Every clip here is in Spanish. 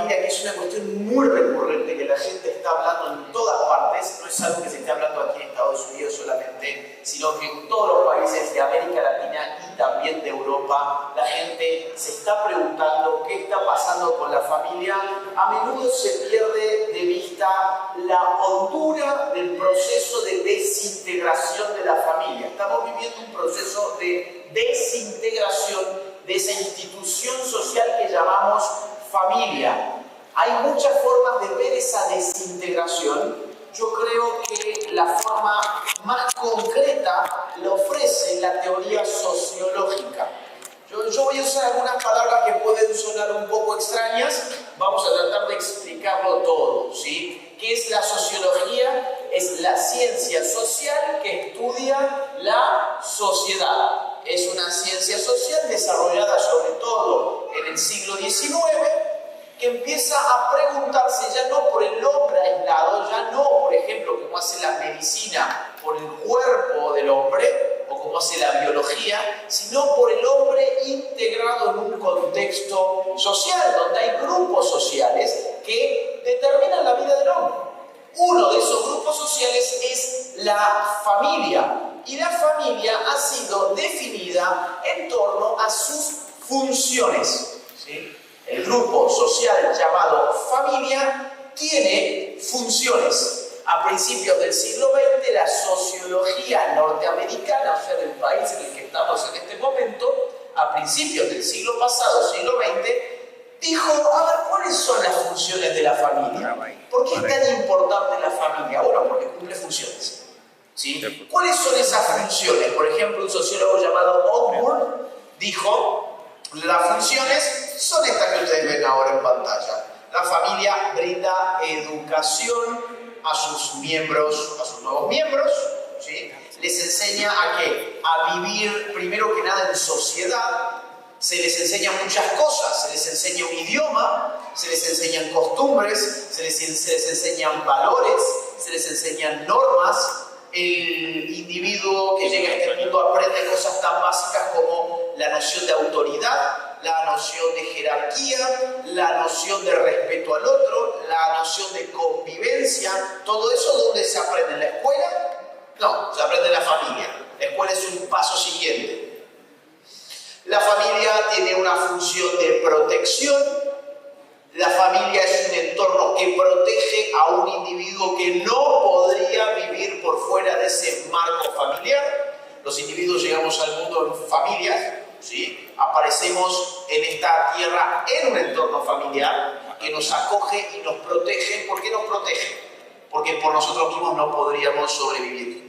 familia, que es una cuestión muy recurrente, que la gente está hablando en todas partes, no es algo que se esté hablando aquí en Estados Unidos solamente, sino que en todos los países de América Latina y también de Europa, la gente se está preguntando qué está pasando con la familia. A menudo se pierde de vista la hondura del proceso de desintegración de la familia. Estamos viviendo un proceso de desintegración de esa institución social que llamamos familia. Hay muchas formas de ver esa desintegración. Yo creo que la forma más concreta la ofrece la teoría sociológica. Yo voy a usar algunas palabras que pueden sonar un poco extrañas. Vamos a tratar de explicarlo todo, ¿sí? ¿Qué es la sociología? Es la ciencia social que estudia la sociedad. Es una ciencia social desarrollada sobre todo en el siglo XIX, que empieza a preguntarse ya no por el hombre aislado, ya no, por ejemplo, como hace la medicina por el cuerpo del hombre, o como hace la biología, sino por el hombre integrado en un contexto social, donde hay grupos sociales que determinan la vida del hombre. Uno de esos grupos sociales es la familia. Y la familia ha sido definida en torno a sus funciones, ¿sí? El grupo social llamado familia tiene funciones. A principios del siglo XX, la sociología norteamericana, o sea, del país en el que estamos en este momento, a principios del siglo pasado, siglo XX, dijo, a ver, ¿cuáles son las funciones de la familia? ¿Por qué es tan importante la familia? Bueno, porque cumple funciones. ¿Sí? ¿Cuáles son esas funciones? Por ejemplo, un sociólogo llamado Osborne dijo, las funciones son estas que ustedes ven ahora en pantalla. La familia brinda educación a sus miembros, a sus nuevos miembros, ¿sí? Les enseña ¿a qué? A vivir primero que nada en sociedad. Se les enseña muchas cosas, se les enseña un idioma, se les enseñan costumbres, se les enseñan valores, se les enseñan normas. El individuo que llega a este mundo aprende cosas tan básicas como la noción de autoridad, la noción de jerarquía, la noción de respeto al otro, la noción de convivencia. Todo eso, ¿dónde se aprende? ¿En la escuela? No, se aprende en la familia. La escuela es un paso siguiente. La familia tiene una función de protección. La familia es un entorno que protege a un individuo que no podría vivir por fuera de ese marco familiar. Los individuos llegamos al mundo en familias, ¿sí? Aparecemos en esta tierra en un entorno familiar que nos acoge y nos protege. ¿Por qué nos protege? Porque por nosotros mismos no podríamos sobrevivir.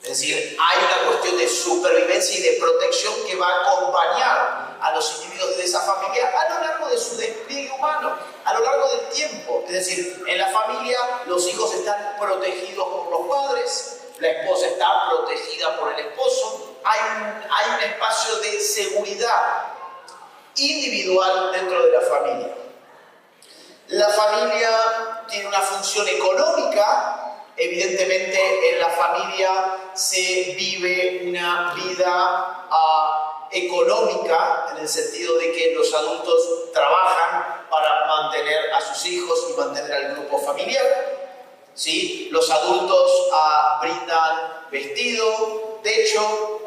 Es decir, hay una cuestión de supervivencia y de protección que va a acompañar a los individuos de esa familia a lo largo de su despliegue humano, a lo largo del tiempo. Es decir, en la familia los hijos están protegidos por los padres, la esposa está protegida por el esposo, hay un espacio de seguridad individual dentro de la familia. La familia tiene una función económica. Evidentemente en la familia se vive una vida económica, en el sentido de que los adultos trabajan para mantener a sus hijos y mantener al grupo familiar, ¿sí? Los adultos brindan vestido, techo,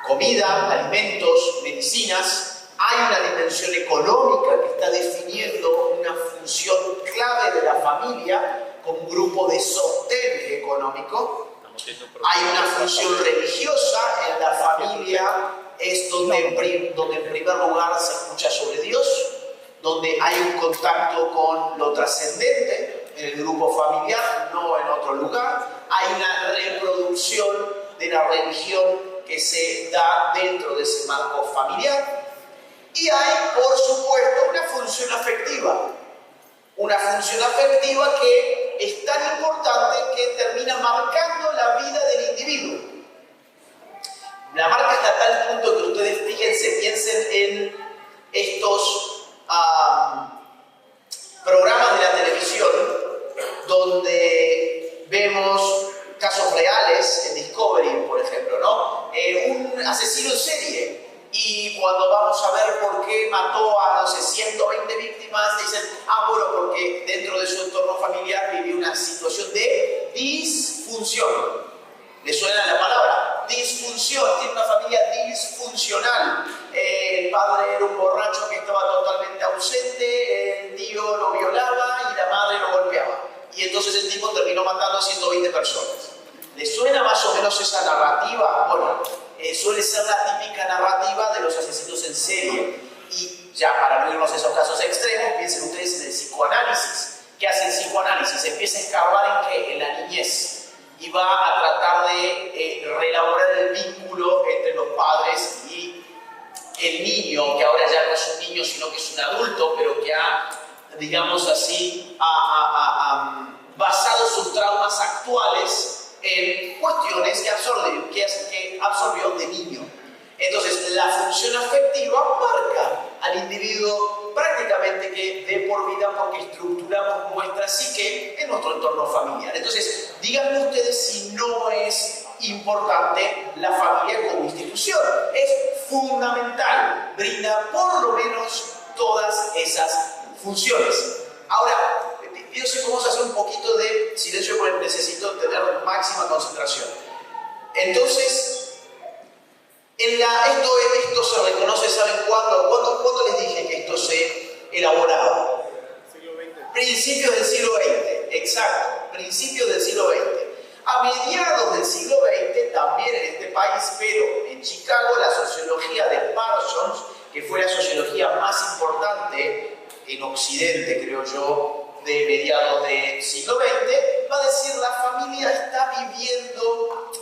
comida, alimentos, medicinas. Hay una dimensión económica que está definiendo una función clave de la familia como un grupo de sostén económico. Hay una función religiosa en la familia, es donde en primer lugar se escucha sobre Dios, donde hay un contacto con lo trascendente en el grupo familiar, no en otro lugar. Hay una reproducción de la religión que se da dentro de ese marco familiar. Y hay, por supuesto, una función afectiva. Una función afectiva que es tan importante que termina marcando la vida del individuo. La marca hasta tal punto que ustedes piensen en estos programas de la televisión donde vemos casos reales en Discovery, por ejemplo, ¿no? Un asesino en serie. Y cuando vamos a ver por qué mató a, no sé, 120 víctimas, dicen, ah, bueno, porque dentro de su entorno familiar vivió una situación de disfunción. ¿Le suena la palabra? Disfunción, tiene una familia disfuncional. El padre era un borracho que estaba totalmente ausente, el tío lo violaba y la madre lo golpeaba. Y entonces el tipo terminó matando a 120 personas. ¿Le suena más o menos esa narrativa? Bueno, suele ser la típica narrativa de los asesinos en serie. Y ya para no irnos a esos casos extremos, piensen ustedes en el psicoanálisis. ¿Qué hace el psicoanálisis? Empieza a escarbar en qué? En la niñez. Y va a tratar de reelaborar el vínculo entre los padres y el niño, que ahora ya no es un niño, sino que es un adulto, pero que ha, digamos así, basado sus traumas actuales en cuestiones que absorbió de niño. Entonces, la función afectiva marca al individuo prácticamente que de por vida, porque estructuramos nuestra psique en nuestro entorno familiar. Entonces, díganme ustedes si no es importante la familia como institución. Es fundamental, brinda por lo menos todas esas funciones. Ahora, yo sé que vamos a hacer un poquito de silencio porque necesito tener máxima concentración. Entonces, esto se reconoce, ¿saben cuándo? ¿Cuándo les dije que esto se elaboraba? Siglo XX. Principios del siglo XX, exacto, principios del siglo XX. A mediados del siglo XX, también en este país, pero en Chicago, la sociología de Parsons, que fue la sociología más importante en Occidente, creo yo, de mediados del siglo XX, va a decir la familia está viviendo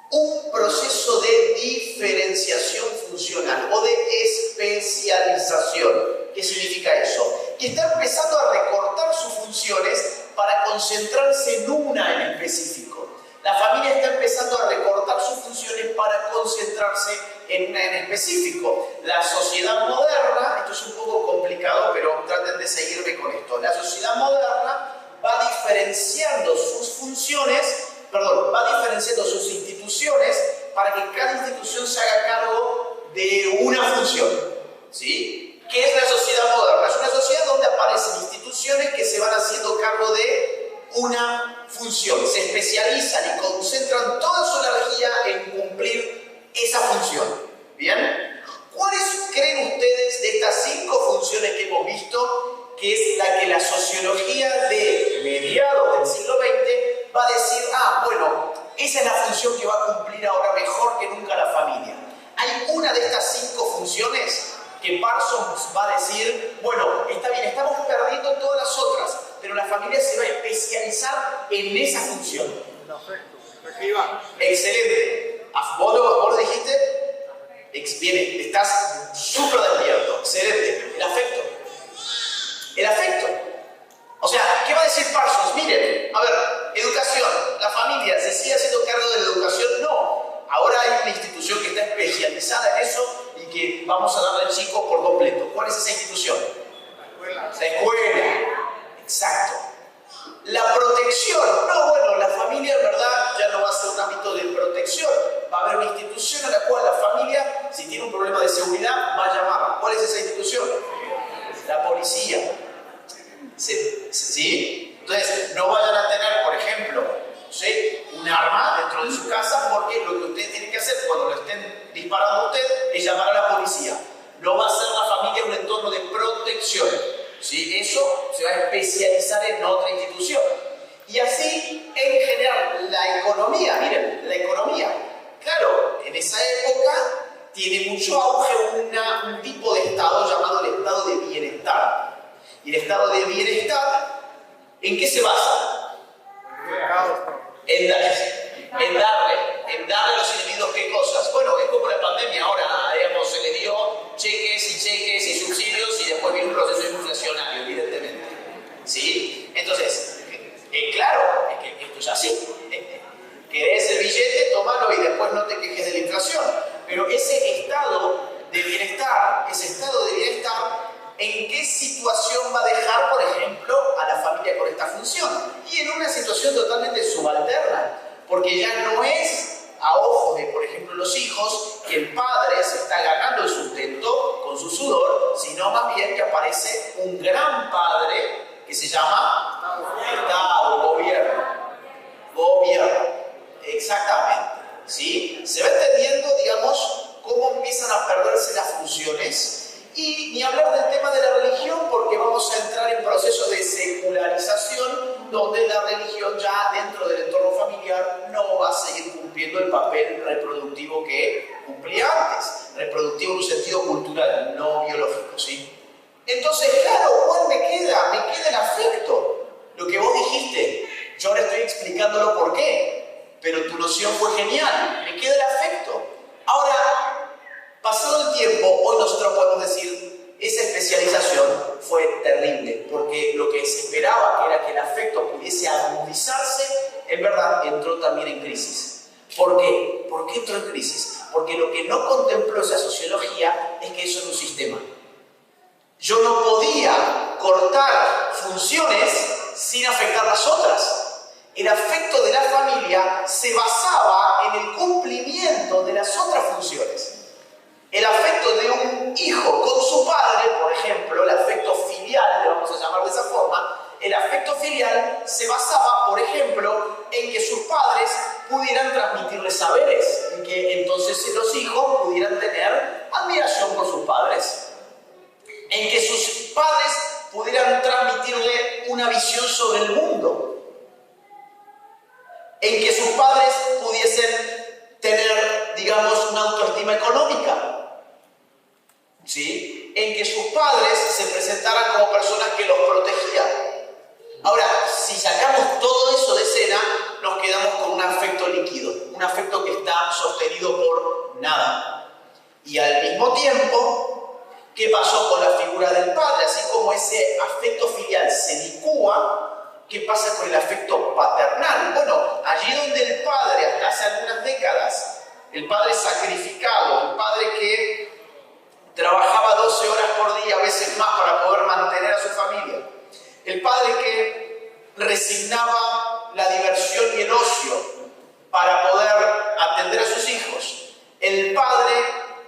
un proceso de diferenciación funcional o de especialización. ¿Qué significa eso? Que está empezando a recortar sus funciones para concentrarse en una en específico. La familia está empezando a recortar sus funciones para concentrarse en una en específico. La sociedad moderna, esto es un poco complicado, pero traten de seguirme con esto. La sociedad moderna va diferenciando sus funciones, va diferenciando sus instituciones para que cada institución se haga cargo de una función. ¿Sí? ¿Qué es la sociedad moderna? Es una sociedad donde aparecen instituciones que se van haciendo cargo de una función, se especializan y concentran toda su energía en cumplir esa función. ¿Bien? ¿Cuáles creen ustedes de estas 5 funciones que hemos visto, que es la que la sociología de mediados del siglo XX va a decir, bueno, esa es la función que va a cumplir ahora mejor que nunca la familia? Hay una de estas 5 funciones que Parsons va a decir, bueno, está bien, estamos perdiendo todas las otras, pero la familia se va a especializar en esa función. El afecto. Efectiva. Excelente. ¿Vos lo dijiste? Bien, estás súper despierto. Excelente. El afecto. El afecto. O sea, ¿qué va a decir Parsons? Miren, a ver, educación. La familia se sigue haciendo cargo de la educación. No. Ahora hay una institución que está especializada en eso y que vamos a darle al chico por completo. ¿Cuál es esa institución? La escuela. La escuela. Exacto. La protección. No, bueno, la familia en verdad ya no va a ser un ámbito de protección. Va a haber una institución a la cual la familia, si tiene un problema de seguridad, va a llamar. ¿Cuál es esa institución? La policía. ¿Sí? Entonces, no vayan a tener, por ejemplo, ¿sí?, un arma dentro de su casa, porque lo que ustedes tienen que hacer cuando lo estén disparando a usted es llamar a la policía. No va a ser la familia un entorno de protección. ¿Sí? Eso se va a especializar en otra institución. Y así, en general, la economía, miren, la economía. Claro, en esa época tiene mucho auge un tipo de estado llamado el estado de bienestar. Y el estado de bienestar, ¿en qué se basa? En darle a los individuos qué cosas. Bueno, es como la pandemia ahora, digamos, se le dio cheques y subsidios y después viene un proceso inflacionario, evidentemente. ¿Sí? Entonces, claro, es que esto es así. Querés el billete, tómalo y después no te quejes de la inflación. Pero ese estado de bienestar, ¿en qué situación va a dejar, por ejemplo, a la familia con esta función? Y en una situación totalmente subalterna, porque ya no es a ojos de, por ejemplo, los hijos, que el padre se está ganando el sustento con su sudor, sino aparece un gran padre que se llama Estado, gobierno. Gobierno, exactamente. ¿Sí? Se va entendiendo, digamos, cómo empiezan a perderse las funciones. Y ni hablar del tema de la religión, porque vamos a entrar en procesos de secularización, donde la religión ya dentro del entorno familiar no va a seguir cumpliendo el papel reproductivo que cumplía antes. Reproductivo en un sentido cultural, no biológico, ¿sí? Entonces, claro, ¿cuál me queda? Me queda el afecto. Lo que vos dijiste, yo ahora estoy explicándolo por qué, pero tu noción fue genial. Me queda el afecto. Ahora, pasado el tiempo, hoy nosotros podemos decir, esa especialización fue terrible, porque lo que se esperaba, que era que el afecto pudiese agudizarse, en verdad entró también en crisis. ¿Por qué? ¿Por qué entró en crisis? Porque lo que no contempló esa sociología es que eso es un sistema. Yo no podía cortar funciones sin afectar las otras. El afecto de la familia se basaba en el cumplimiento de las otras funciones. El afecto de un hijo con su padre, por ejemplo, el afecto filial, le vamos a llamar de esa forma, el afecto filial se basaba, por ejemplo, en que sus padres pudieran transmitirles saberes, en que entonces los hijos pudieran tener admiración por sus padres, en que sus padres pudieran transmitirle una visión sobre el mundo, en que sus padres pudiesen tener, digamos, una autoestima económica, ¿sí? En que sus padres se presentaran como personas que los protegían. Ahora, si sacamos todo eso de escena, nos quedamos con un afecto líquido, un afecto que está sostenido por nada. Y al mismo tiempo, ¿qué pasó con la figura del padre? Así como ese afecto filial se licúa, ¿qué pasa con el afecto paternal? Bueno, allí donde el padre, hasta hace algunas décadas, el padre sacrificado, el padre que trabajaba 12 horas por día, a veces más, para poder mantener a su familia, el padre que resignaba la diversión y el ocio para poder atender a sus hijos, el padre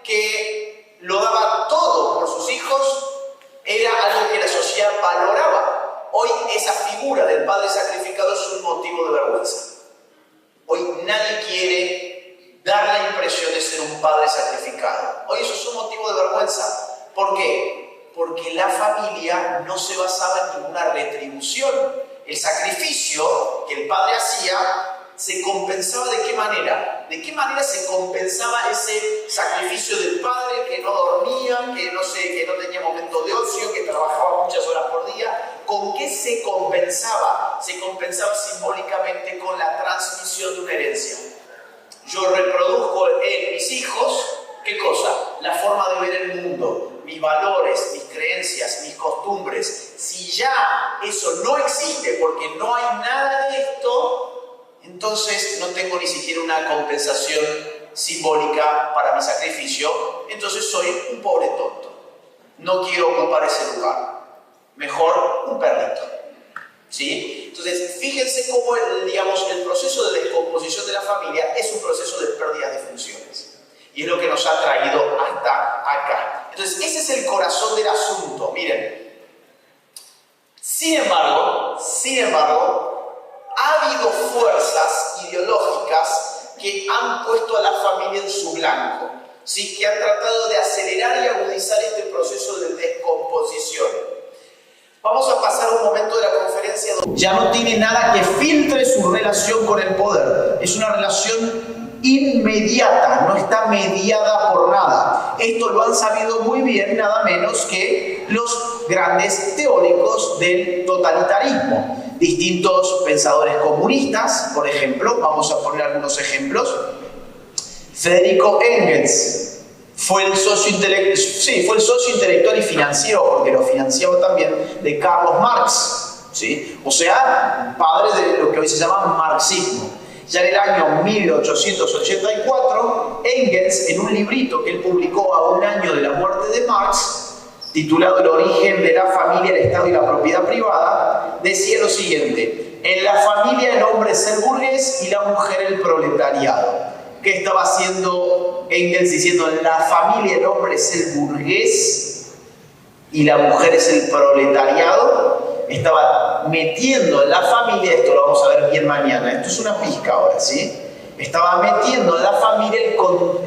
que lo daba todo por sus hijos, era algo que la sociedad valoraba. Hoy esa figura del padre sacrificado es un motivo de vergüenza. Hoy nadie quiere dar la impresión de ser un padre sacrificado. Hoy eso es un motivo de vergüenza. ¿Por qué? Porque la familia no se basaba en ninguna retribución. El sacrificio que el padre hacía se compensaba ¿de qué manera? ¿De qué manera se compensaba ese sacrificio del padre que no dormía, que no tenía momento de ocio, que trabajaba muchas horas por día? ¿Con qué se compensaba? Se compensaba simbólicamente con la transmisión de una herencia. Yo reproduzco en mis hijos, ¿qué cosa? La forma de ver el mundo, mis valores, mis creencias, mis costumbres. Si ya eso no existe porque no hay nada de esto, entonces no tengo ni siquiera una compensación simbólica para mi sacrificio, entonces soy un pobre tonto. No quiero ocupar ese lugar. Mejor un perrito. ¿Sí? Entonces, fíjense cómo el proceso de descomposición de la familia es un proceso de pérdida de funciones. Y es lo que nos ha traído hasta acá. Entonces, ese es el corazón del asunto. Miren. Sin embargo, ha habido fuerzas ideológicas que han puesto a la familia en su blanco, ¿sí? Que han tratado de acelerar y agudizar este proceso de descomposición. Vamos a pasar un momento de la conferencia donde ya no tiene nada que filtre su relación con el poder. Es una relación inmediata, no está mediada por nada. Esto lo han sabido muy bien nada menos que los grandes teóricos del totalitarismo. Distintos pensadores comunistas, por ejemplo, vamos a poner algunos ejemplos. Federico Engels fue el socio intelectual y financiero, porque lo financiaba también, de Carlos Marx, ¿sí? O sea, padre de lo que hoy se llama marxismo. Ya en el año 1884, Engels, en un librito que él publicó a un año de la muerte de Marx, titulado El origen de la familia, el Estado y la propiedad privada, decía lo siguiente: en la familia el hombre es el burgués y la mujer el proletariado. ¿Qué estaba haciendo Engels diciendo? En la familia el hombre es el burgués y la mujer es el proletariado, estaba metiendo en la familia, esto lo vamos a ver bien mañana, esto es una pizca ahora, ¿sí? Estaba metiendo en la familia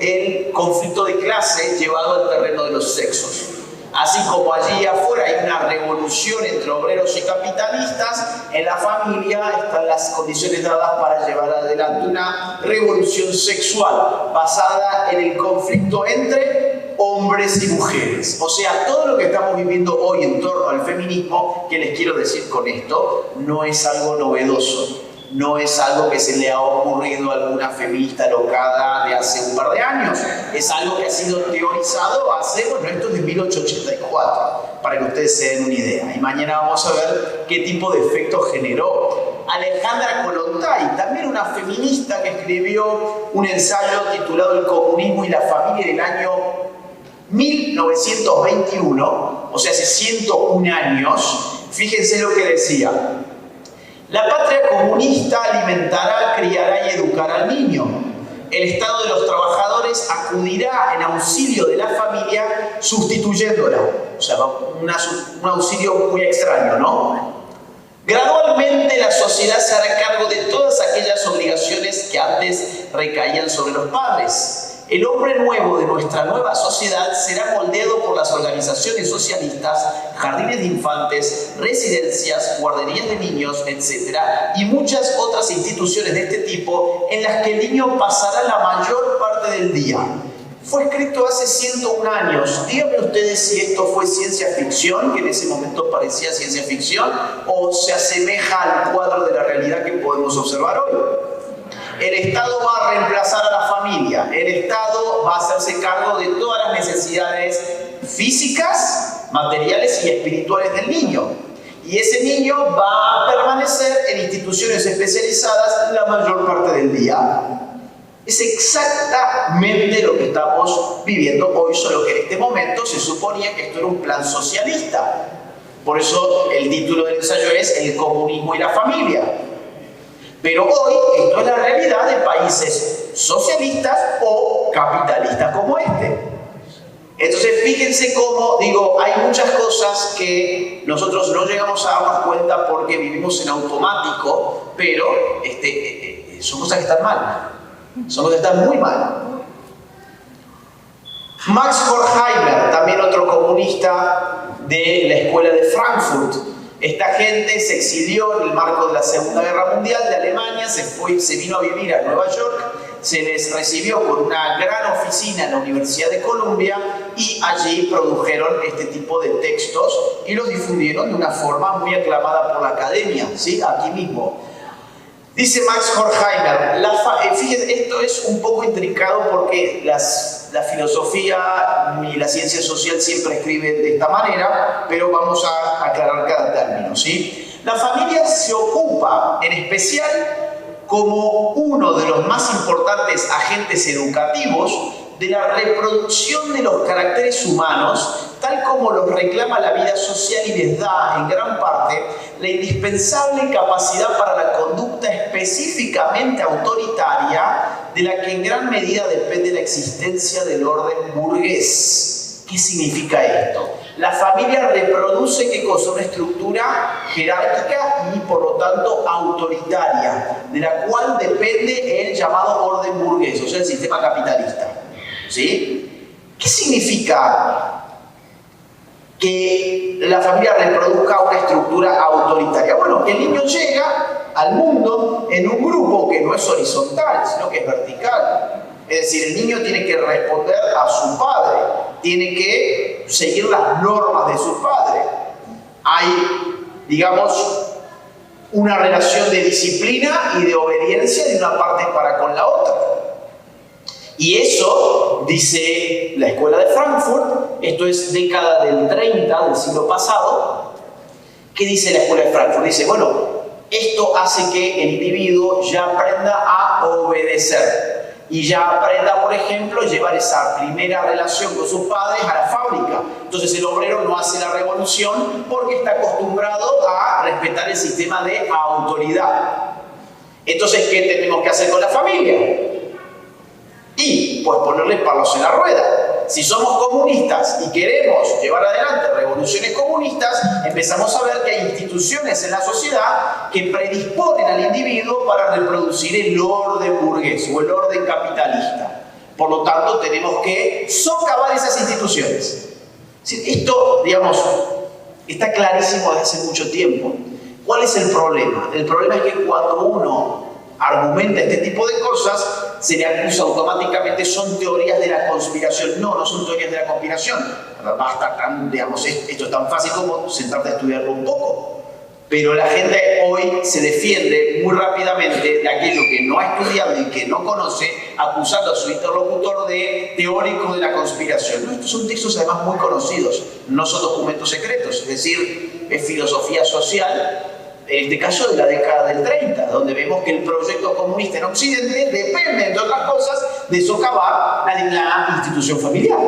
el conflicto de clase llevado al terreno de los sexos. Así como allí afuera hay una revolución entre obreros y capitalistas, en la familia están las condiciones dadas para llevar adelante una revolución sexual basada en el conflicto entre hombres y mujeres. O sea, todo lo que estamos viviendo hoy en torno al feminismo, que les quiero decir con esto, no es algo novedoso. No es algo que se le ha ocurrido a alguna feminista locada de hace un par de años. Es algo que ha sido teorizado hace, bueno, esto es de 1884, para que ustedes se den una idea. Y mañana vamos a ver qué tipo de efecto generó. Alejandra Kollontai, también una feminista que escribió un ensayo titulado El comunismo y la familia en el año 1921, o sea, hace 101 años. Fíjense lo que decía. La patria comunista alimentará, criará y educará al niño. El Estado de los trabajadores acudirá en auxilio de la familia sustituyéndola. O sea, un auxilio muy extraño, ¿no? Gradualmente la sociedad se hará cargo de todas aquellas obligaciones que antes recaían sobre los padres. El hombre nuevo de nuestra nueva sociedad será moldeado por las organizaciones socialistas, jardines de infantes, residencias, guarderías de niños, etc. y muchas otras instituciones de este tipo en las que el niño pasará la mayor parte del día. Fue escrito hace 101 años. Díganme ustedes si esto fue ciencia ficción, que en ese momento parecía ciencia ficción, o se asemeja al cuadro de la realidad que podemos observar hoy. El Estado va a reemplazar a la familia. El Estado va a hacerse cargo de todas las necesidades físicas, materiales y espirituales del niño. Y ese niño va a permanecer en instituciones especializadas la mayor parte del día. Es exactamente lo que estamos viviendo hoy, solo que en este momento se suponía que esto era un plan socialista. Por eso el título del ensayo es El comunismo y la familia. Pero hoy esto es la realidad de países socialistas o capitalistas como este. Entonces fíjense cómo, digo, hay muchas cosas que nosotros no llegamos a darnos cuenta porque vivimos en automático, pero son cosas que están mal. Son cosas que están muy mal. Max Horkheimer, también otro comunista de la escuela de Frankfurt. Esta gente se exilió en el marco de la Segunda Guerra Mundial de Alemania, se vino a vivir a Nueva York, se les recibió por una gran oficina en la Universidad de Columbia y allí produjeron este tipo de textos y los difundieron de una forma muy aclamada por la academia, ¿sí? Aquí mismo. Dice Max Horkheimer, fíjense, esto es un poco intrincado porque la filosofía y la ciencia social siempre escriben de esta manera, pero vamos a aclarar cada término, ¿sí? La familia se ocupa, en especial, como uno de los más importantes agentes educativos de la reproducción de los caracteres humanos, tal como los reclama la vida social y les da, en gran parte, la indispensable capacidad para la conducta específicamente autoritaria, de la que en gran medida depende la existencia del orden burgués. ¿Qué significa esto? La familia reproduce, ¿qué cosa? Una estructura jerárquica y, por lo tanto, autoritaria, de la cual depende el llamado orden burgués, o sea, el sistema capitalista. ¿Sí? ¿Qué significa que la familia reproduzca una estructura autoritaria? Bueno, que el niño llega al mundo en un grupo que no es horizontal, sino que es vertical. Es decir, el niño tiene que responder a su padre, tiene que seguir las normas de su padre. Hay, digamos, una relación de disciplina y de obediencia de una parte para con la otra. Y eso, dice la escuela de Frankfurt, esto es década del 30 del siglo pasado, ¿qué dice la escuela de Frankfurt? Dice, bueno, esto hace que el individuo ya aprenda a obedecer y ya aprenda, por ejemplo, llevar esa primera relación con sus padres a la fábrica. Entonces el obrero no hace la revolución porque está acostumbrado a respetar el sistema de autoridad. Entonces, ¿qué tenemos que hacer con la familia? Y pues ponerle palos en la rueda. Si somos comunistas y queremos llevar adelante revoluciones revoluciones comunistas, empezamos a ver que hay instituciones en la sociedad que predisponen al individuo para reproducir el orden burgués o el orden capitalista. Por lo tanto, tenemos que socavar esas instituciones. Esto, digamos, está clarísimo desde hace mucho tiempo. ¿Cuál es el problema? El problema es que cuando uno argumenta este tipo de cosas, se le acusa automáticamente, son teorías de la conspiración. No, no son teorías de la conspiración. Basta, digamos, esto es tan fácil como sentarte a estudiarlo un poco. Pero la gente hoy se defiende muy rápidamente de aquello que no ha estudiado y que no conoce, acusando a su interlocutor de teórico de la conspiración. No, estos son textos además muy conocidos, no son documentos secretos, es decir, es filosofía social. En este caso de la década del 30, donde vemos que el proyecto comunista en Occidente depende, entre otras cosas, de socavar la institución familiar.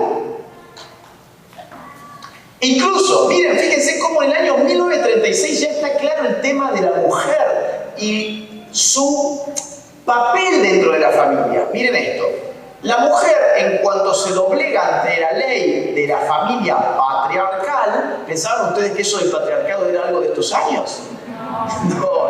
Incluso, miren, fíjense cómo en el año 1936 ya está claro el tema de la mujer y su papel dentro de la familia. Miren esto. La mujer, en cuanto se doblega ante la ley de la familia patriarcal, ¿pensaban ustedes que eso del patriarcado era algo de estos años? No.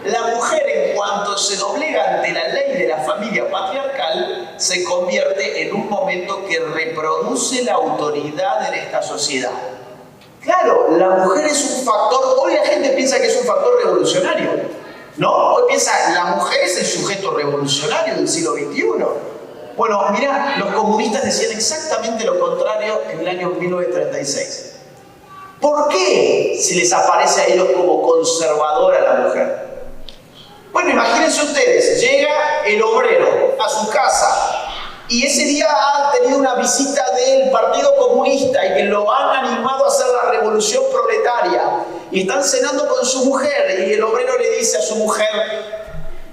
La mujer, en cuanto se doblega ante la ley de la familia patriarcal, se convierte en un momento que reproduce la autoridad en esta sociedad. Claro, la mujer es un factor, hoy la gente piensa que es un factor revolucionario, ¿no? Hoy piensa, la mujer es el sujeto revolucionario del siglo XXI. Bueno, mirá, los comunistas decían exactamente lo contrario en el año 1936. ¿Por qué se les aparece a ellos como conservadora la mujer? Bueno, imagínense ustedes, llega el obrero a su casa y ese día ha tenido una visita del Partido Comunista y que lo han animado a hacer la revolución proletaria y están cenando con su mujer y el obrero le dice a su mujer,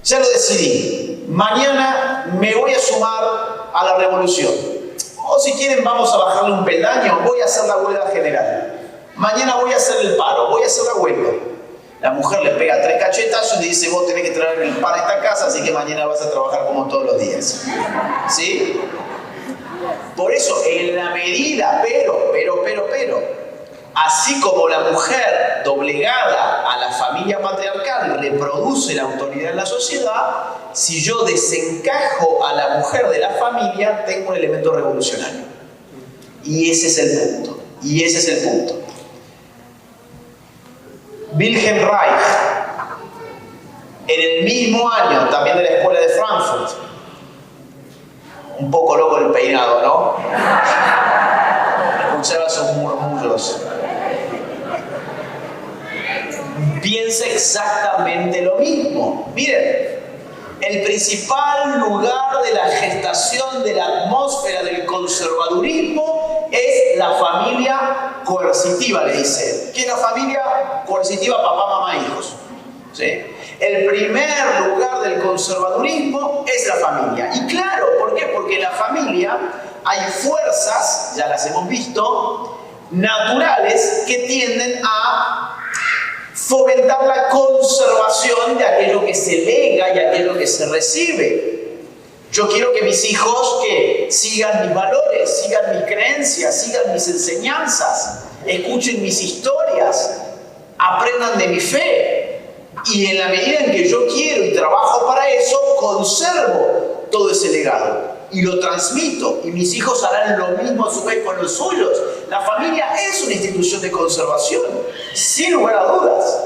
ya lo decidí, mañana me voy a sumar a la revolución. O si quieren vamos a bajarle un peldaño, voy a hacer la huelga general. Mañana voy a hacer el paro, voy a hacer la huelga. La mujer le pega 3 cachetazos y le dice, vos tenés que traer el pan a esta casa, así que mañana vas a trabajar como todos los días. ¿Sí? Por eso, en la medida, pero, así como la mujer doblegada a la familia patriarcal reproduce la autoridad en la sociedad, si yo desencajo a la mujer de la familia, tengo un elemento revolucionario. Y ese es el punto. Wilhelm Reich, en el mismo año, también de la escuela de Frankfurt, un poco loco el peinado, ¿no? Escuchaba sus murmullos. Piensa exactamente lo mismo. Miren, el principal lugar de la gestación de la atmósfera del conservadurismo es la familia coercitiva, le dice. ¿Qué es la familia coercitiva? Papá, mamá, hijos. ¿Sí? El primer lugar del conservadurismo es la familia. Y claro, ¿por qué? Porque en la familia hay fuerzas, ya las hemos visto, naturales que tienden a fomentar la conservación de aquello que se lega y aquello que se recibe. Yo quiero que mis hijos que sigan mis valores, sigan mis creencias, sigan mis enseñanzas, escuchen mis historias, aprendan de mi fe. Y en la medida en que yo quiero y trabajo para eso, conservo todo ese legado y lo transmito. Y mis hijos harán lo mismo a su vez con los suyos. La familia es una institución de conservación, sin lugar a dudas.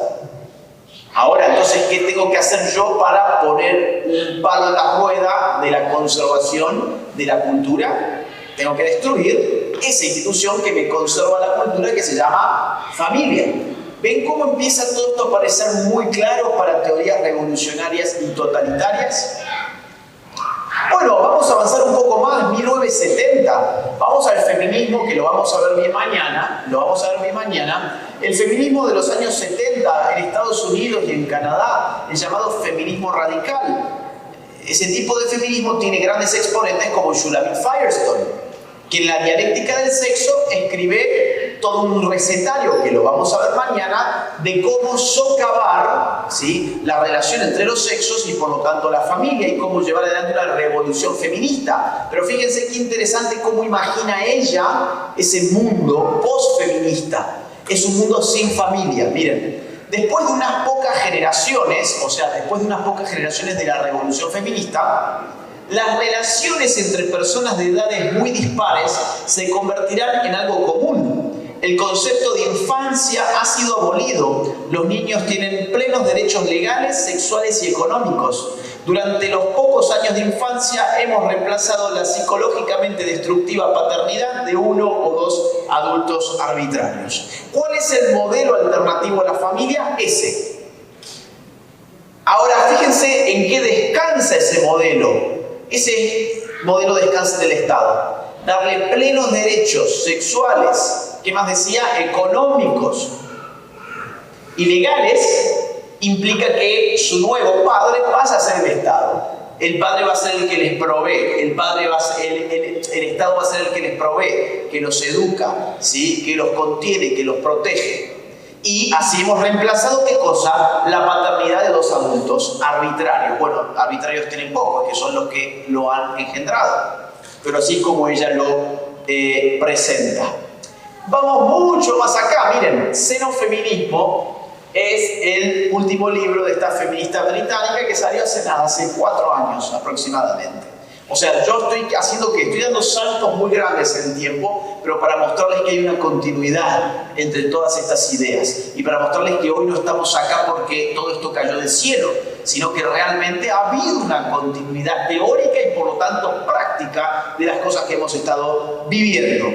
Ahora, entonces, ¿qué tengo que hacer yo para poner un palo en la rueda de la conservación de la cultura? Tengo que destruir esa institución que me conserva la cultura, que se llama familia. ¿Ven cómo empieza todo esto a parecer muy claro para teorías revolucionarias y totalitarias? Bueno, vamos a avanzar un poco más, 1970. Vamos al feminismo, que lo vamos a ver bien mañana. El feminismo de los años 70 en Estados Unidos y en Canadá, el llamado feminismo radical. Ese tipo de feminismo tiene grandes exponentes como Shulamit Firestone, que en la dialéctica del sexo escribe todo un recetario, que lo vamos a ver mañana, de cómo socavar, ¿sí?, la relación entre los sexos y por lo tanto la familia, y cómo llevar adelante una revolución feminista. Pero fíjense qué interesante cómo imagina ella ese mundo post-feminista. Es un mundo sin familia. Miren, después de unas pocas generaciones, o sea, después de unas pocas generaciones de la revolución feminista, las relaciones entre personas de edades muy dispares se convertirán en algo común. El concepto de infancia ha sido abolido. Los niños tienen plenos derechos legales, sexuales y económicos. Durante los pocos años de infancia hemos reemplazado la psicológicamente destructiva paternidad de uno o dos adultos arbitrarios. ¿Cuál es el modelo alternativo a la familia? Ese. Ahora, fíjense en qué descansa ese modelo. Ese modelo descansa en el Estado. Darle plenos derechos sexuales, ¿qué más decía? Económicos y legales, implica que su nuevo padre pasa a ser el Estado. El padre va a ser el que les provee, el Estado va a ser el que les provee, que los educa, ¿sí?, que los contiene, que los protege. Y así hemos reemplazado, ¿qué cosa? La paternidad de dos adultos arbitrarios. Bueno, arbitrarios tienen pocos, que son los que lo han engendrado. Pero así como ella lo presenta. Vamos mucho más acá, miren, Xenofeminismo es el último libro de esta feminista británica que salió hace 4 años aproximadamente. O sea, yo estoy dando saltos muy grandes en el tiempo, pero para mostrarles que hay una continuidad entre todas estas ideas y para mostrarles que hoy no estamos acá porque todo esto cayó del cielo, sino que realmente ha habido una continuidad teórica y por lo tanto práctica de las cosas que hemos estado viviendo.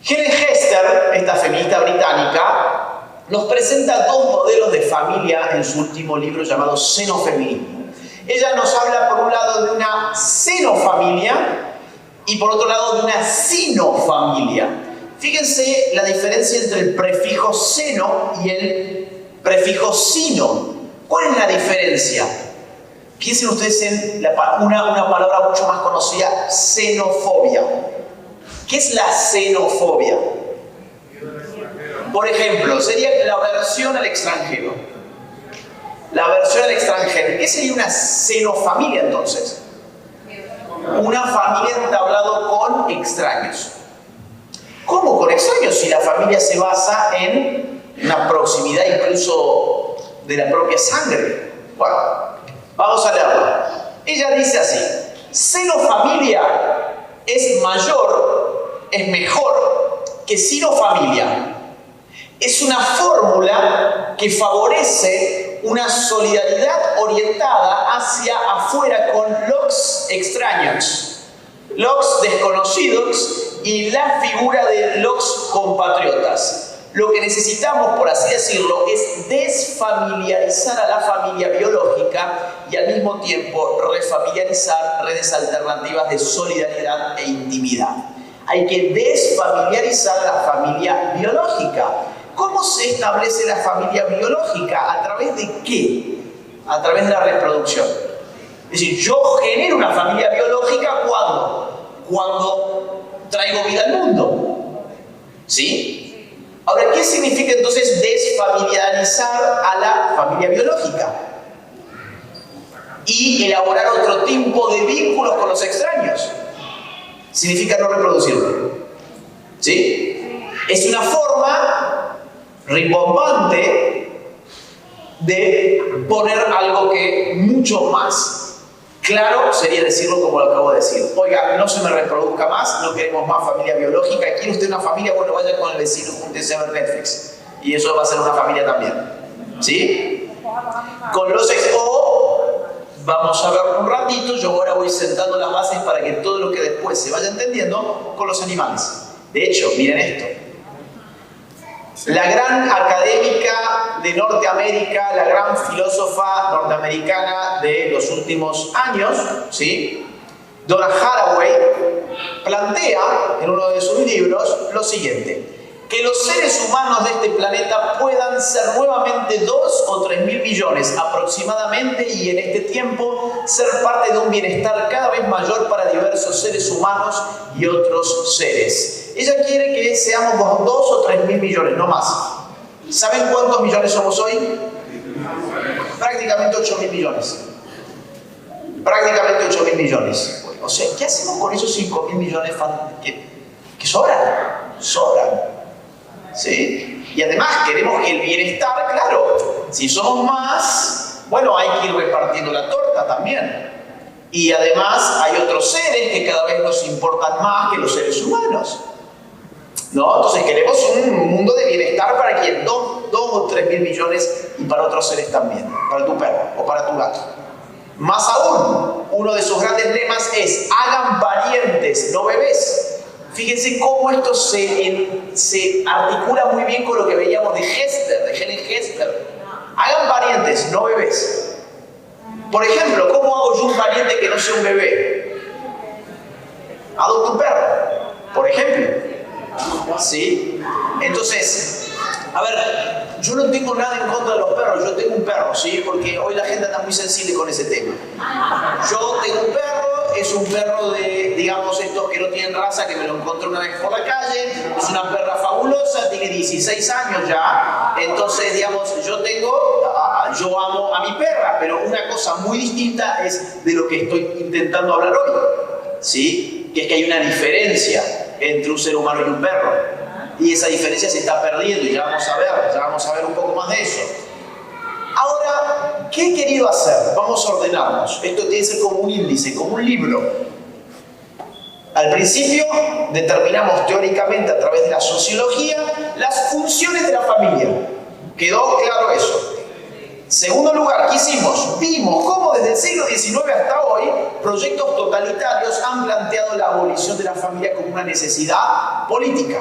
Helen Hester, esta feminista británica, nos presenta 2 modelos de familia en su último libro llamado Xenofeminismo. Ella nos habla por un lado de una xenofamilia y por otro lado de una sinofamilia. Fíjense la diferencia entre el prefijo xeno y el prefijo sino. ¿Cuál es la diferencia? Piensen ustedes en una palabra mucho más conocida, xenofobia. ¿Qué es la xenofobia? Por ejemplo, sería la aversión al extranjero. La aversión al extranjero. ¿Qué sería una xenofamilia entonces? Una familia entablada con extraños. ¿Cómo con extraños? Si la familia se basa en una proximidad incluso de la propia sangre. Bueno, vamos a leerlo. Ella dice así: xenofamilia es mejor que sinofamilia. Es una fórmula que favorece una solidaridad orientada hacia afuera con los extraños, los desconocidos y la figura de los compatriotas. Lo que necesitamos, por así decirlo, es desfamiliarizar a la familia biológica y al mismo tiempo refamiliarizar redes alternativas de solidaridad e intimidad. Hay que desfamiliarizar a la familia biológica. ¿Cómo se establece la familia biológica? ¿A través de qué? A través de la reproducción. Es decir, yo genero una familia biológica cuando traigo vida al mundo. ¿Sí? Ahora, ¿qué significa entonces desfamiliarizar a la familia biológica? Y elaborar otro tipo de vínculos con los extraños. Significa no reproducirlo. ¿Sí? Es una forma rimbombante de poner algo que mucho más claro sería decirlo como lo acabo de decir. Oiga, no se me reproduzca más, no queremos más familia biológica. ¿Quiere usted una familia? Bueno, vaya con el vecino, júntese a ver Netflix. Y eso va a ser una familia también. ¿Sí? Con los vamos a ver un ratito, yo ahora voy sentando las bases para que todo lo que después se vaya entendiendo con los animales. De hecho, miren esto. La gran académica de Norteamérica, la gran filósofa norteamericana de los últimos años, ¿sí?, Donna Haraway, plantea en uno de sus libros lo siguiente: que los seres humanos de este planeta puedan ser nuevamente 2 o 3 mil millones aproximadamente, y en este tiempo ser parte de un bienestar cada vez mayor para diversos seres humanos y otros seres. Ella quiere que seamos 2 o 3 mil millones, no más. ¿Saben cuántos millones somos hoy? Prácticamente 8 mil millones. Prácticamente 8 mil millones. O sea, ¿qué hacemos con esos 5 mil millones que sobran? Sobran. ¿Sí? Y además queremos que el bienestar, claro, si somos más, bueno, hay que ir repartiendo la torta también. Y además hay otros seres que cada vez nos importan más que los seres humanos. ¿No? Entonces queremos un mundo de bienestar para quien, 2 o 3 mil millones y para otros seres también, para tu perro o para tu gato. Más aún, uno de sus grandes lemas es: hagan parientes, no bebés. Fíjense cómo esto se articula muy bien con lo que veíamos de Hester, de Helen Hester. Hagan parientes, no bebés. Por ejemplo, ¿cómo hago yo un pariente que no sea un bebé? Adopto un perro, por ejemplo. ¿Sí? Entonces, a ver, yo no tengo nada en contra de los perros, yo tengo un perro, ¿sí? Porque hoy la gente está muy sensible con ese tema. Yo tengo un perro, es un perro de, digamos, estos que no tienen raza, que me lo encontré una vez por la calle, es una perra fabulosa, tiene 16 años ya, entonces, digamos, yo amo a mi perra, pero una cosa muy distinta es de lo que estoy intentando hablar hoy, ¿sí? Que es que hay una diferencia entre un ser humano y un perro. Y esa diferencia se está perdiendo y ya vamos a ver un poco más de eso. Ahora, ¿qué he querido hacer? Vamos a ordenarnos. Esto tiene que ser como un índice, como un libro. Al principio determinamos teóricamente a través de la sociología las funciones de la familia. ¿Quedó claro eso? Segundo lugar, ¿qué hicimos? Vimos cómo desde el siglo XIX hasta hoy proyectos totalitarios han planteado la abolición de la familia como una necesidad política.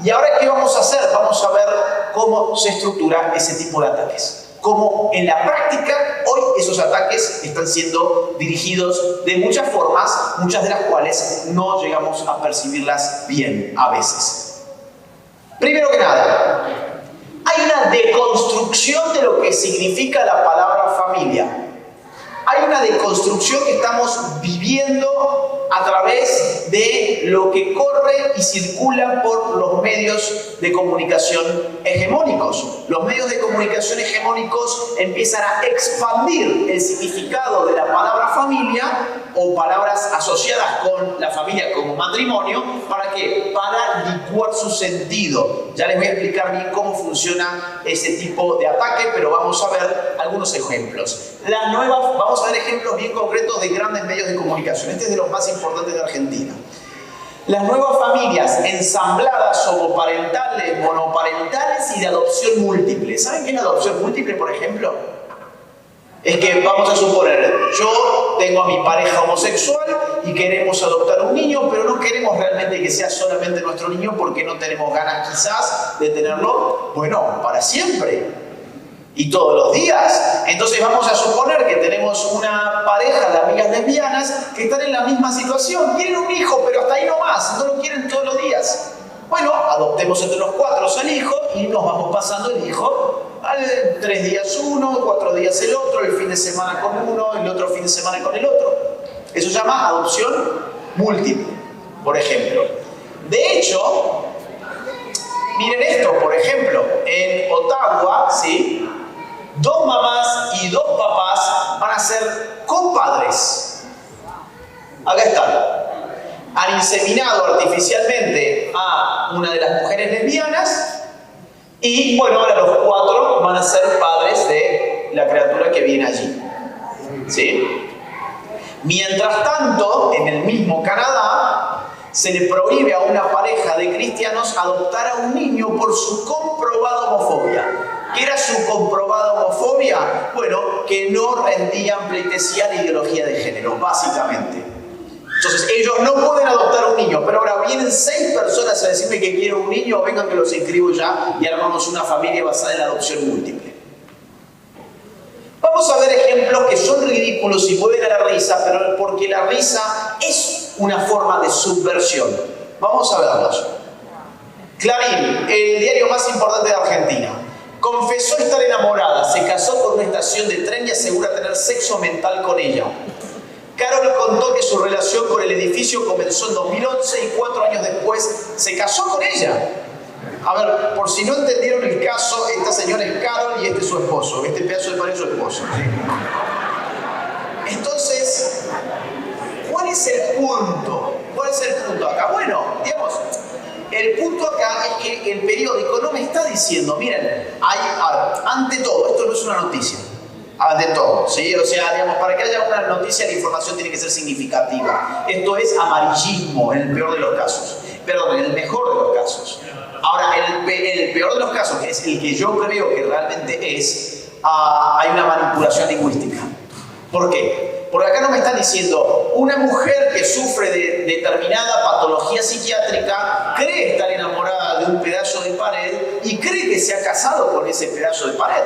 Y ahora, ¿qué vamos a hacer? Vamos a ver cómo se estructura ese tipo de ataques. Cómo en la práctica hoy esos ataques están siendo dirigidos de muchas formas, muchas de las cuales no llegamos a percibirlas bien a veces. Primero que nada, hay una deconstrucción de lo que significa la palabra familia. Hay una deconstrucción que estamos viviendo a través de lo que corre y circula por los medios de comunicación hegemónicos. Los medios de comunicación hegemónicos empiezan a expandir el significado de la palabra familia o palabras asociadas con la familia como matrimonio. ¿Para qué? Para licuar su sentido. Ya les voy a explicar bien cómo funciona ese tipo de ataque, pero vamos a ver algunos ejemplos. Vamos a ver ejemplos bien concretos de grandes medios de comunicación. Este es de los más importantes de Argentina. Las nuevas familias ensambladas, homoparentales, monoparentales y de adopción múltiple. ¿Saben qué es la adopción múltiple, por ejemplo? Es que, vamos a suponer, yo tengo a mi pareja homosexual y queremos adoptar un niño, pero no queremos realmente que sea solamente nuestro niño porque no tenemos ganas quizás de tenerlo, bueno, para siempre. Y todos los días. Entonces vamos a suponer que tenemos una pareja de amigas lesbianas que están en la misma situación. Quieren un hijo, pero hasta ahí no más. No lo quieren todos los días. Bueno, adoptemos entre los 4 al hijo y nos vamos pasando el hijo. 3 días uno, 4 días el otro, el fin de semana con uno, el otro fin de semana con el otro. Eso se llama adopción múltiple, por ejemplo. De hecho, miren esto, por ejemplo, en Ottawa, ¿sí? 2 mamás y 2 papás van a ser compadres. Acá están. Han inseminado artificialmente a una de las mujeres lesbianas y, bueno, ahora los 4 van a ser padres de la criatura que viene allí. ¿Sí? Mientras tanto, en el mismo Canadá, se le prohíbe a una pareja de cristianos adoptar a un niño por su comprobada homofobia. ¿Qué era su comprobada homofobia? Bueno, que no rendían pleitesía a la ideología de género, básicamente. Entonces, ellos no pueden adoptar a un niño, pero ahora vienen 6 personas a decirme que quieren un niño, vengan que los inscribo ya y armamos una familia basada en la adopción múltiple. Vamos a ver ejemplos que son ridículos y mueven a la risa, pero porque la risa es una forma de subversión. Vamos a verlos. Clarín, el diario más importante de Argentina, confesó estar enamorada, se casó con una estación de tren y asegura tener sexo mental con ella. Carol contó que su relación con el edificio comenzó en 2011 y 4 años después se casó con ella. A ver, por si no entendieron el caso, esta señora es Carol y este es su esposo. Este pedazo de pared es su esposo. ¿Sí? Entonces, ¿cuál es el punto? ¿Cuál es el punto acá? Bueno, digamos, el punto acá es que el periódico no me está diciendo, miren, ante todo, esto no es una noticia. Ante todo, ¿sí? O sea, digamos, para que haya una noticia, la información tiene que ser significativa. Esto es amarillismo en el peor de los casos. Perdón, en el mejor de los casos. Ahora, el peor de los casos, que es el que yo creo que realmente es, hay una manipulación lingüística. ¿Por qué? Porque acá no me están diciendo, una mujer que sufre de determinada patología psiquiátrica cree estar enamorada de un pedazo de pared y cree que se ha casado con ese pedazo de pared.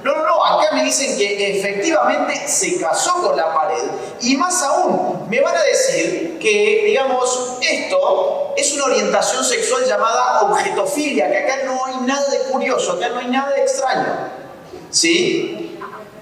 No, acá me dicen que efectivamente se casó con la pared y más aún, me van a decir que, digamos, esto es una orientación sexual llamada objetofilia, que acá no hay nada de curioso, acá no hay nada de extraño, ¿sí?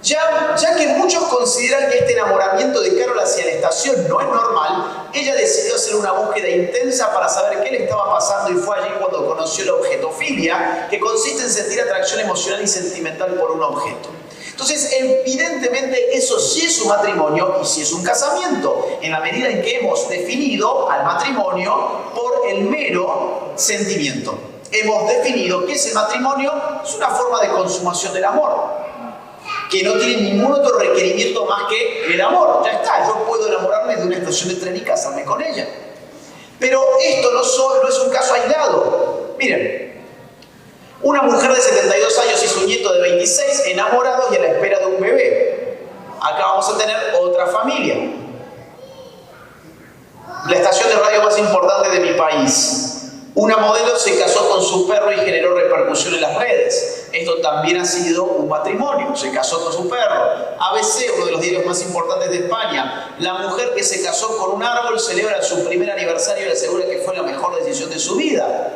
Ya que muchos consideran que este enamoramiento de Carol hacia la estación no es normal, ella decidió hacer una búsqueda intensa para saber qué le estaba pasando y fue allí cuando conoció la objetofilia, que consiste en sentir atracción emocional y sentimental por un objeto. Entonces, evidentemente, eso sí es un matrimonio y sí es un casamiento, en la medida en que hemos definido al matrimonio por el mero sentimiento. Hemos definido que ese matrimonio es una forma de consumación del amor, que no tiene ningún otro requerimiento más que el amor. Ya está, yo puedo enamorarme de una estación de tren y casarme con ella. Pero esto no es un caso aislado. Miren, una mujer de 72 años y su nieto de 26 enamorados y a la espera de un bebé. Acá vamos a tener otra familia. La estación de radio más importante de mi país. Una modelo se casó con su perro y generó repercusión en las redes. Esto también ha sido un matrimonio. Se casó con su perro. ABC, uno de los diarios más importantes de España. La mujer que se casó con un árbol celebra su primer aniversario y asegura que fue la mejor decisión de su vida.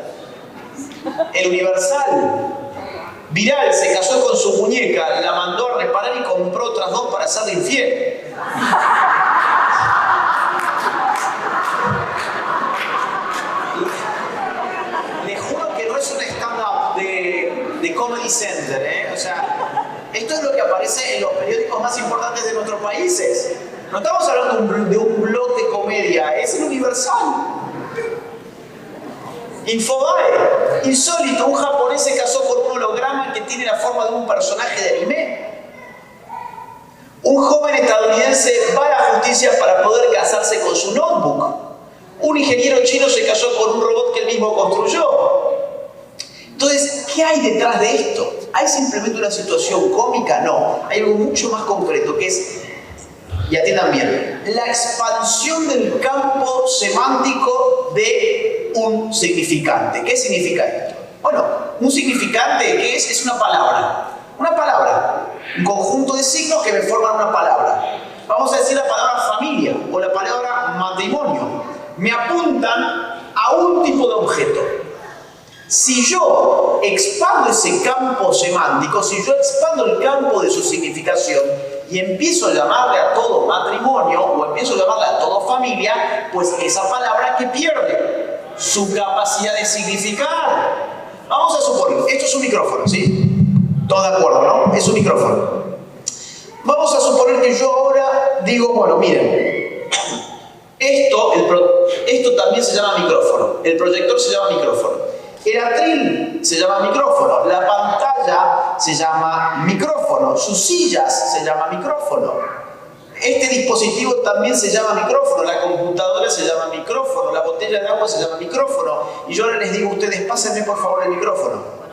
El Universal. Viral, se casó con su muñeca, la mandó a reparar y compró otras 2 para hacerle infiel. De Comedy Center, ¿eh? O sea, esto es lo que aparece en los periódicos más importantes de nuestros países. No estamos hablando de un blog de comedia, es el Universal. Infobae, insólito, un japonés se casó con un holograma que tiene la forma de un personaje de anime. Un joven estadounidense va a la justicia para poder casarse con su notebook. Un ingeniero chino se casó con un robot que él mismo construyó. Entonces, ¿qué hay detrás de esto? ¿Hay simplemente una situación cómica? No, hay algo mucho más concreto que es, y atiendan bien, la expansión del campo semántico de un significante. ¿Qué significa esto? Bueno, un significante, ¿qué es? Es una palabra, un conjunto de signos que me forman una palabra. Vamos a decir la palabra familia o la palabra matrimonio. Me apuntan a un tipo de objeto. Si yo expando ese campo semántico, si yo expando el campo de su significación y empiezo a llamarle a todo matrimonio o empiezo a llamarle a todo familia, pues esa palabra que pierde su capacidad de significar. Vamos a suponer, esto es un micrófono, ¿sí? ¿Todos de acuerdo, no? Es un micrófono. Vamos a suponer que yo ahora digo, bueno, miren, esto también se llama micrófono, el proyector se llama micrófono. El atril se llama micrófono, la pantalla se llama micrófono, sus sillas se llama micrófono. Este dispositivo también se llama micrófono, la computadora se llama micrófono, la botella de agua se llama micrófono. Y yo ahora les digo a ustedes, pásenme por favor el micrófono.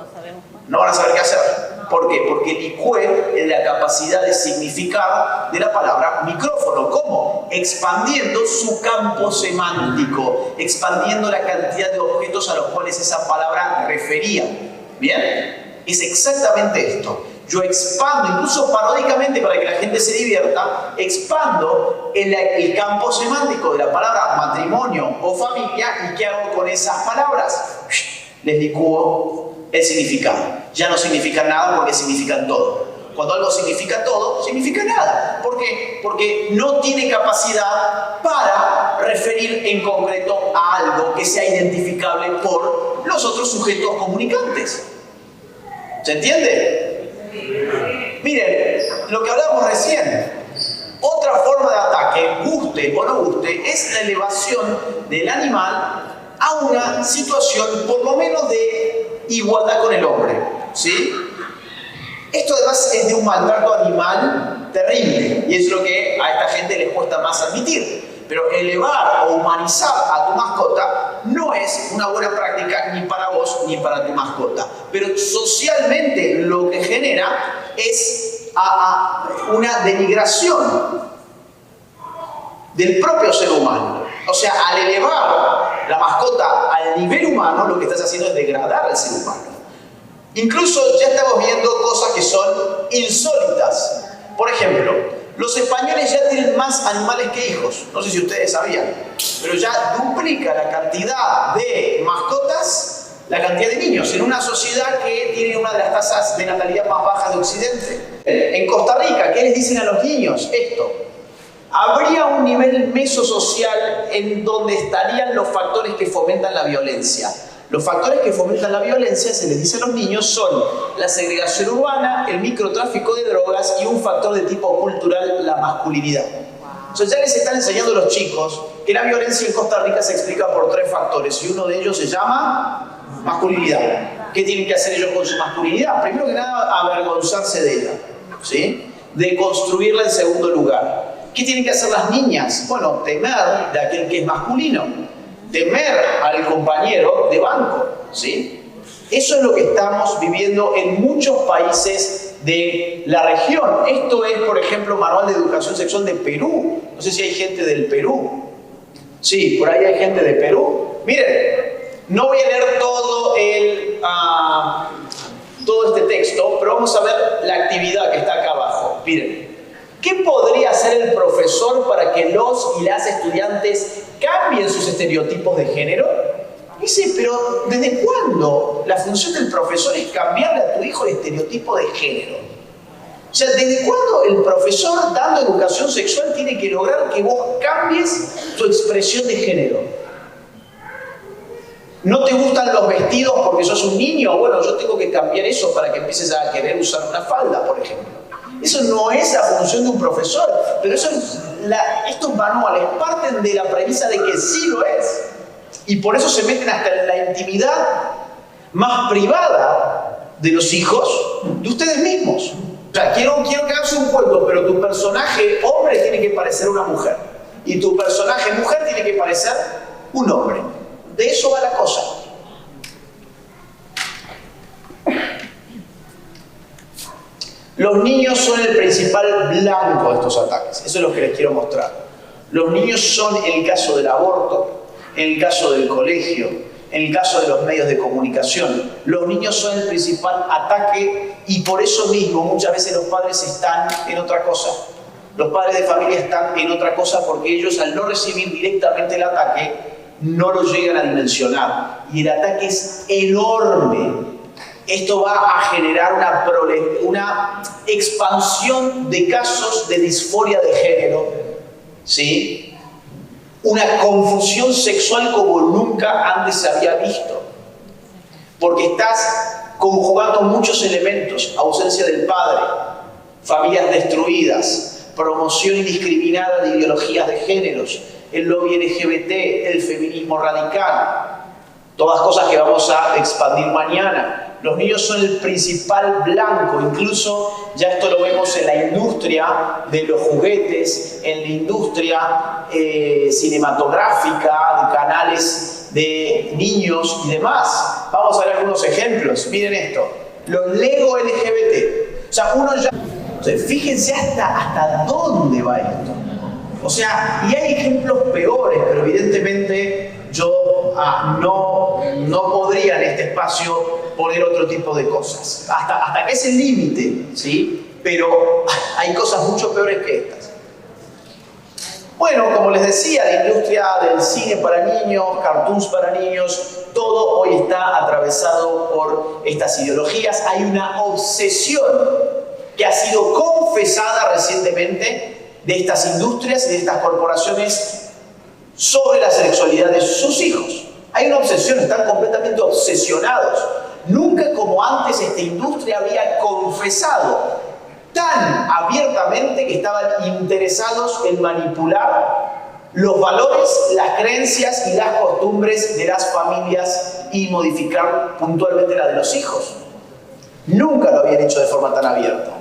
No van a saber qué hacer. ¿Por qué? Porque licué en la capacidad de significar de la palabra micrófono. ¿Cómo? Expandiendo su campo semántico, expandiendo la cantidad de objetos a los cuales esa palabra refería. ¿Bien? Es exactamente esto. Yo expando, incluso paródicamente para que la gente se divierta, expando el campo semántico de la palabra matrimonio o familia. ¿Y qué hago con esas palabras? Les licúo el significado. Ya no significan nada porque significan todo. Cuando algo significa todo, significa nada. ¿Por qué? Porque no tiene capacidad para referir en concreto a algo que sea identificable por los otros sujetos comunicantes. ¿Se entiende? Miren, lo que hablábamos recién. Otra forma de ataque, guste o no guste, es la elevación del animal a una situación por lo menos de igualdad con el hombre. ¿Sí? Esto además es de un maltrato animal terrible y es lo que a esta gente les cuesta más admitir. Pero elevar o humanizar a tu mascota no es una buena práctica ni para vos ni para tu mascota. Pero socialmente lo que genera es una denigración del propio ser humano. O sea, al elevar la mascota al nivel humano, lo que estás haciendo es degradar al ser humano. Incluso ya estamos viendo cosas que son insólitas. Por ejemplo, los españoles ya tienen más animales que hijos. No sé si ustedes sabían, pero ya duplica la cantidad de mascotas, la cantidad de niños, en una sociedad que tiene una de las tasas de natalidad más bajas de Occidente. En Costa Rica, ¿qué les dicen a los niños? Esto. Habría un nivel mesosocial en donde estarían los factores que fomentan la violencia. Los factores que fomentan la violencia, se les dice a los niños, son la segregación urbana, el microtráfico de drogas y un factor de tipo cultural, la masculinidad. Entonces ya les están enseñando a los chicos que la violencia en Costa Rica se explica por 3 factores y uno de ellos se llama masculinidad. ¿Qué tienen que hacer ellos con su masculinidad? Primero que nada, avergonzarse de ella, ¿sí? De construirla en segundo lugar. ¿Qué tienen que hacer las niñas? Bueno, temer de aquel que es masculino. Temer al compañero de banco, ¿sí? Eso es lo que estamos viviendo en muchos países de la región. Esto es, por ejemplo, Manual de Educación Sexual de Perú. No sé si hay gente del Perú. Sí, por ahí hay gente de Perú. Miren, no voy a leer todo este texto, pero vamos a ver la actividad que está acá abajo. Miren. ¿Qué podría hacer el profesor para que los y las estudiantes cambien sus estereotipos de género? Dice, pero ¿desde cuándo la función del profesor es cambiarle a tu hijo el estereotipo de género? O sea, ¿desde cuándo el profesor dando educación sexual tiene que lograr que vos cambies tu expresión de género? ¿No te gustan los vestidos porque sos un niño? Bueno, yo tengo que cambiar eso para que empieces a querer usar una falda, por ejemplo. Eso no es la función de un profesor, pero estos manuales parten de la premisa de que sí lo es. Y por eso se meten hasta en la intimidad más privada de los hijos de ustedes mismos. O sea, quiero que hagas un cuento, pero tu personaje hombre tiene que parecer una mujer. Y tu personaje mujer tiene que parecer un hombre. De eso va la cosa. Los niños son el principal blanco de estos ataques. Eso es lo que les quiero mostrar. Los niños son el caso del aborto, el caso del colegio, el caso de los medios de comunicación. Los niños son el principal ataque y por eso mismo muchas veces los padres están en otra cosa. Los padres de familia están en otra cosa porque ellos, al no recibir directamente el ataque, no lo llegan a dimensionar. Y el ataque es enorme. Esto va a generar una expansión de casos de disforia de género, ¿sí? Una confusión sexual como nunca antes se había visto. Porque estás conjugando muchos elementos: ausencia del padre, familias destruidas, promoción indiscriminada de ideologías de géneros, el lobby LGBT, el feminismo radical. Todas cosas que vamos a expandir mañana. Los niños son el principal blanco, incluso ya esto lo vemos en la industria de los juguetes, en la industria cinematográfica, de canales de niños y demás. Vamos a ver algunos ejemplos. Miren esto, los Lego LGBT. O sea, fíjense hasta dónde va esto. O sea, y hay ejemplos peores, pero evidentemente yo no podría en este espacio poner otro tipo de cosas. Hasta que es el límite, ¿sí? Pero hay cosas mucho peores que estas. Bueno, como les decía, la industria del cine para niños, cartoons para niños, todo hoy está atravesado por estas ideologías. Hay una obsesión que ha sido confesada recientemente de estas industrias y de estas corporaciones sobre la sexualidad de sus hijos. Hay una obsesión, están completamente obsesionados. Nunca como antes esta industria había confesado tan abiertamente que estaban interesados en manipular los valores, las creencias y las costumbres de las familias y modificar puntualmente la de los hijos. Nunca lo habían hecho de forma tan abierta.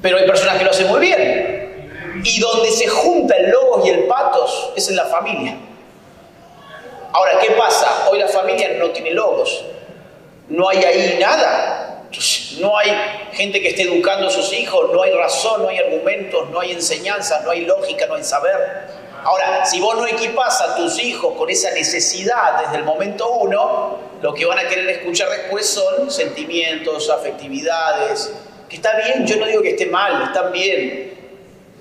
Pero hay personas que lo hacen muy bien. Y donde se junta el logos y el patos es en la familia. Ahora, ¿qué pasa? Hoy la familia no tiene logos. No hay ahí nada. No hay gente que esté educando a sus hijos, no hay razón, no hay argumentos, no hay enseñanzas, no hay lógica, no hay saber. Ahora, si vos no equipás a tus hijos con esa necesidad desde el momento uno, lo que van a querer escuchar después son sentimientos, afectividades, que está bien, yo no digo que esté mal, están bien.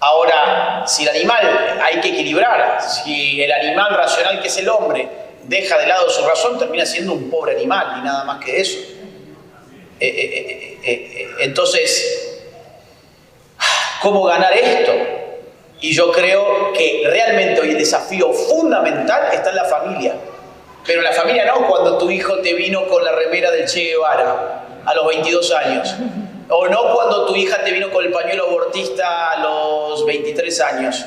Ahora, si el animal hay que equilibrar, si el animal racional que es el hombre deja de lado su razón, termina siendo un pobre animal y nada más que eso. Entonces, ¿cómo ganar esto? Y yo creo que realmente hoy el desafío fundamental está en la familia. Pero en la familia no cuando tu hijo te vino con la remera del Che Guevara a los 22 años. O no cuando tu hija te vino con el pañuelo abortista a los 23 años.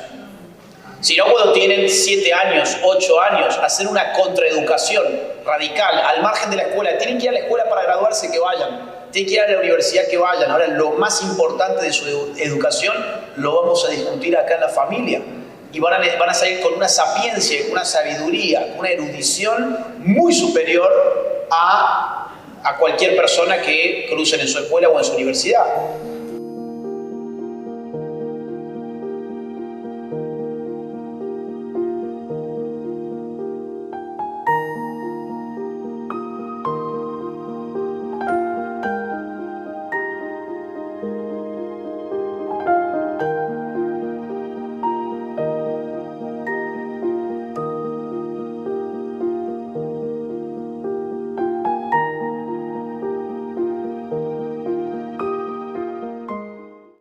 Sino cuando tienen 7 años, 8 años, hacer una contraeducación radical, al margen de la escuela. Tienen que ir a la escuela para graduarse, que vayan. Tienen que ir a la universidad, que vayan. Ahora, lo más importante de su educación lo vamos a discutir acá en la familia. Y van a salir con una sapiencia, con una sabiduría, con una erudición muy superior a cualquier persona que crucen en su escuela o en su universidad.